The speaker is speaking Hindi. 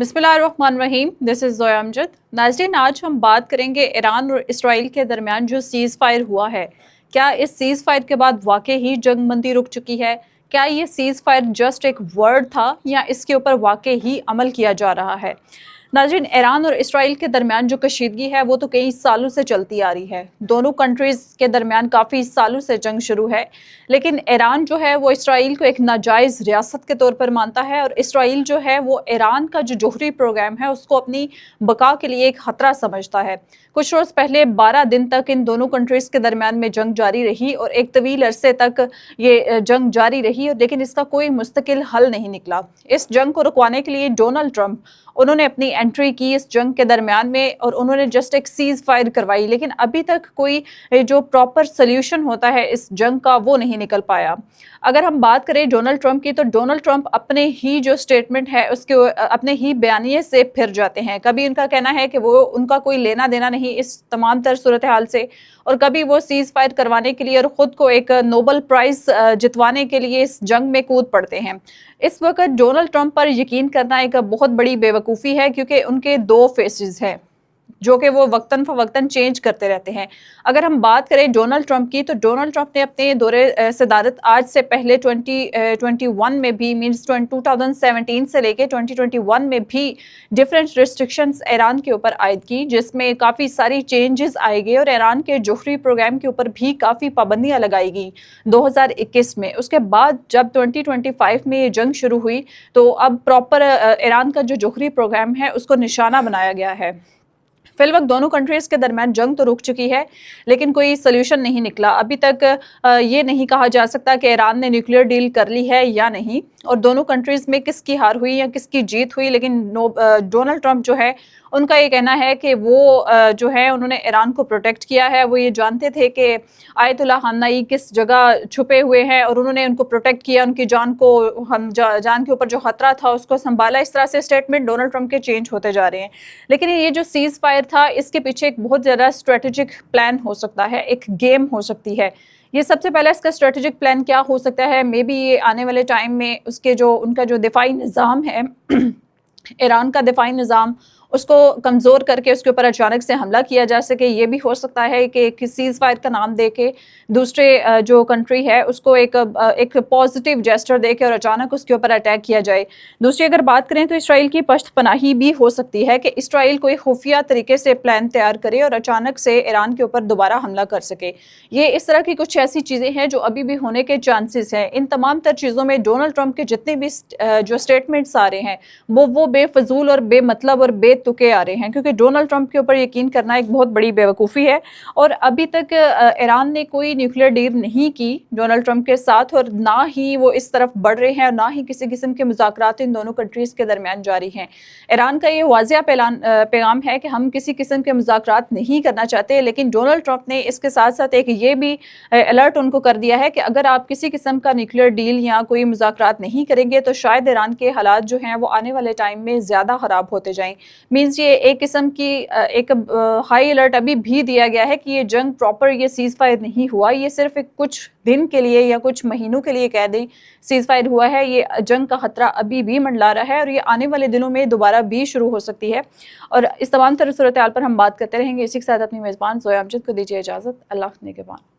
बिस्मिल्लाहिर्रहमानिर्रहीम। This is Zoya Amjad. नाज़रीन, आज हम बात करेंगे ईरान और इसराइल के दरमियान जो सीज़ फायर हुआ है, क्या इस सीज़ फायर के बाद वाकई ही जंग बंदी रुक चुकी है? क्या ये सीज़ फायर जस्ट एक वर्ड था या इसके ऊपर वाकई ही अमल किया जा रहा है? नाज़रीन, ईरान और इसराइल के दरमियान जो कशीदगी है वो तो कई सालों से चलती आ रही है। दोनों कंट्रीज़ के दरमियान काफ़ी सालों से जंग शुरू है, लेकिन ईरान जो है वो इसराइल को एक नाजायज़ रियासत के तौर पर मानता है और इसराइल जो है वो ईरान का जो जोहरी प्रोग्राम है उसको अपनी बका के लिए एक ख़तरा समझता है। कुछ रोज़ पहले 12 दिन तक इन दोनों कंट्रीज़ के दरमियान में जंग जारी रही और एक तवील अरसे तक ये जंग जारी रही, और लेकिन इसका कोई मुस्तकिल हल नहीं निकला। इस जंग को रुकवाने के लिए डोनाल्ड ट्रंप उन्होंने अपनी एंट्री की इस जंग के दरमियान में और उन्होंने जस्ट एक सीज़ फायर करवाई, लेकिन अभी तक कोई जो प्रॉपर सल्यूशन होता है इस जंग का वो नहीं निकल पाया। अगर हम बात करें डोनाल्ड ट्रंप की, तो डोनाल्ड ट्रंप अपने ही जो स्टेटमेंट है उसके अपने ही बयानिए से फिर जाते हैं। कभी उनका कहना है कि वो उनका कोई लेना देना नहीं इस तमाम तर सूरत हाल से, और कभी वो सीज़ फायर करवाने के लिए और ख़ुद को एक नोबल प्राइज़ जितवाने के लिए इस जंग में कूद पड़ते हैं। इस वक्त डोनाल्ड ट्रंप पर यकीन करना एक बहुत बड़ी बेवकूफ़ी है, क्योंकि उनके दो फेसेस हैं जो कि वो वक्तन फ़वक्तन चेंज करते रहते हैं। अगर हम बात करें डोनाल्ड ट्रंप की, तो डोनाल्ड ट्रंप ने अपने दौरे सदारत आज से पहले 2021 में भी, मीन्स 2017 से लेके 2021 में भी डिफरेंट रिस्ट्रिक्शंस ईरान के ऊपर आयद की, जिसमें काफ़ी सारी चेंजेस आएगी और ईरान के जोहरी प्रोग्राम के ऊपर भी काफ़ी पाबंदियाँ लगाई गई 2021 में। उसके बाद जब 2025 में ये जंग शुरू हुई, तो अब प्रॉपर ईरान का जो जोहरी प्रोग्राम है उसको निशाना बनाया गया है। फिलवक्त दोनों कंट्रीज़ के दरमियान जंग तो रुक चुकी है, लेकिन कोई सल्यूशन नहीं निकला। अभी तक ये नहीं कहा जा सकता कि ईरान ने न्यूक्लियर डील कर ली है या नहीं, और दोनों कंट्रीज़ में किसकी हार हुई या किसकी जीत हुई। लेकिन डोनाल्ड ट्रंप जो है उनका ये कहना है कि वो जो है उन्होंने ईरान को प्रोटेक्ट किया है। वो ये जानते थे कि आयतुल्लाह ख़ामनेई किस जगह छुपे हुए हैं और उन्होंने उनको प्रोटेक्ट किया, उनकी जान को जान के ऊपर जो ख़तरा था उसको संभाला। इस तरह से स्टेटमेंट डोनाल्ड ट्रंप के चेंज होते जा रहे हैं। लेकिन ये जो सीज़ फायर था, इसके पीछे एक बहुत ज़्यादा स्ट्रेटेजिक प्लान हो सकता है, एक गेम हो सकती है। ये सबसे पहले इसका स्ट्रेटेजिक प्लान क्या हो सकता है, मे बी ये आने वाले टाइम में उसके जो उनका जो दिफाई निज़ाम है ईरान का दिफाई निज़ाम, उसको कमज़ोर करके उसके ऊपर अचानक से हमला किया जा सके। ये भी हो सकता है कि सीज़ फायर का नाम दे के दूसरे जो कंट्री है उसको एक पॉजिटिव जेस्चर दे के और अचानक उसके ऊपर अटैक किया जाए। दूसरी अगर बात करें तो इसराइल की पश्त-पनाही भी हो सकती है कि इसराइल कोई खुफिया तरीके से प्लान तैयार करे और अचानक से ईरान के ऊपर दोबारा हमला कर सके। ये इस तरह की कुछ ऐसी चीज़ें हैं जो अभी भी होने के चांसेस हैं। इन तमाम तर चीज़ों में डोनाल्ड ट्रंप के जितने भी जो स्टेटमेंट्स आ रहे हैं वो बेफजूल और बेमतलब और बेतुके आ रहे हैं, क्योंकि डोनाल्ड ट्रंप के ऊपर यकीन करना एक बहुत बड़ी बेवकूफ़ी है। और अभी तक ईरान ने कोई न्यूक्लियर डील नहीं की डोनाल्ड ट्रंप के साथ, और ना ही वो इस तरफ बढ़ रहे हैं और ना ही किसी किस्म के मुज़ाकरात इन दोनों कंट्रीज़ के दरमियान जारी हैं। ईरान का ये वाज़िया पैगाम है कि हम किसी किस्म के मुज़ाकरात नहीं करना चाहते, लेकिन डोनाल्ड ट्रंप ने इसके साथ साथ एक ये भी अलर्ट उनको कर दिया है कि अगर आप किसी किस्म का न्यूक्लियर डील या कोई मुज़ाकरात नहीं करेंगे तो शायद ईरान के हालात जो हैं वो आने वाले टाइम में ज़्यादा ख़राब होते जाएँ। मीन्स ये एक किस्म की एक हाई अलर्ट अभी भी दिया गया है कि ये जंग प्रॉपर, ये सीज़ फायर नहीं हुआ, ये सिर्फ एक कुछ दिन के लिए या कुछ महीनों के लिए कह दें सीज़ फायर हुआ है। ये जंग का खतरा अभी भी मंडला रहा है और ये आने वाले दिनों में दोबारा भी शुरू हो सकती है। और इस तमाम तरह सूरत हाल पर हम बात करते रहेंगे। इसी के साथ अपनी मेज़बान ज़ोया अमजद को दीजिए इजाज़त। अल्लाह निगहबान।